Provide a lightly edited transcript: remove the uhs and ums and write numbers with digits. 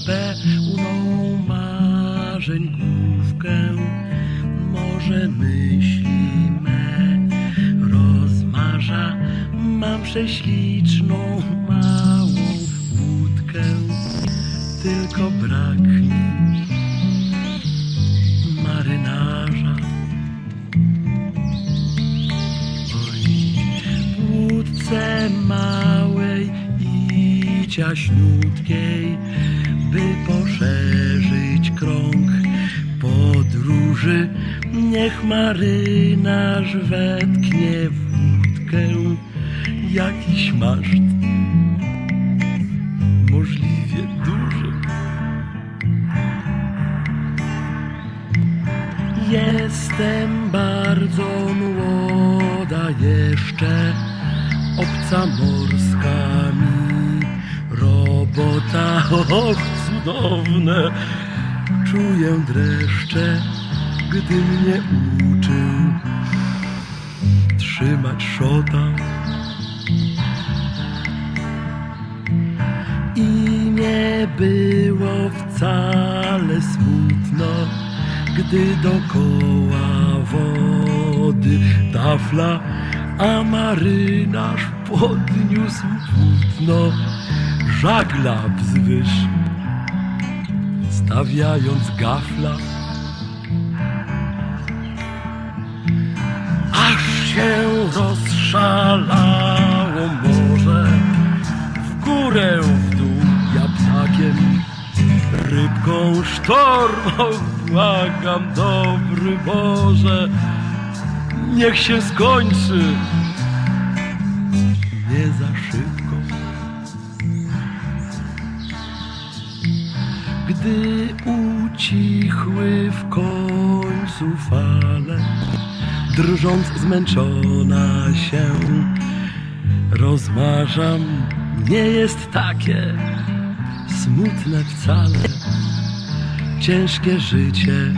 pełną marzeń główkę, może myśli me rozmarza. Mam prześliczną małą łódkę, tylko brak mi marynarza. W łódce małej i ciaśniutkiej, by poszerzyć krąg podróży, niech marynarz wetknie w łódkę jakiś maszt, możliwie duży. Jestem bardzo młoda jeszcze, obca morska mi robota. Och, cudowne, czuję dreszcze, gdy mnie uczył trzymać szota. I nie było wcale smutno, gdy dokoła wody tafla, a marynarz podniósł płótno, żagla wzwyż, stawiając gafla. Aż się rozszalało morze, w górę, w dół, ja ptakiem, rybką sztormą. Błagam, dobry Boże, niech się skończy nie za szybko. Gdy ucichły w końcu fale, drżąc zmęczona się rozmarzam, nie jest takie smutne wcale ciężkie życie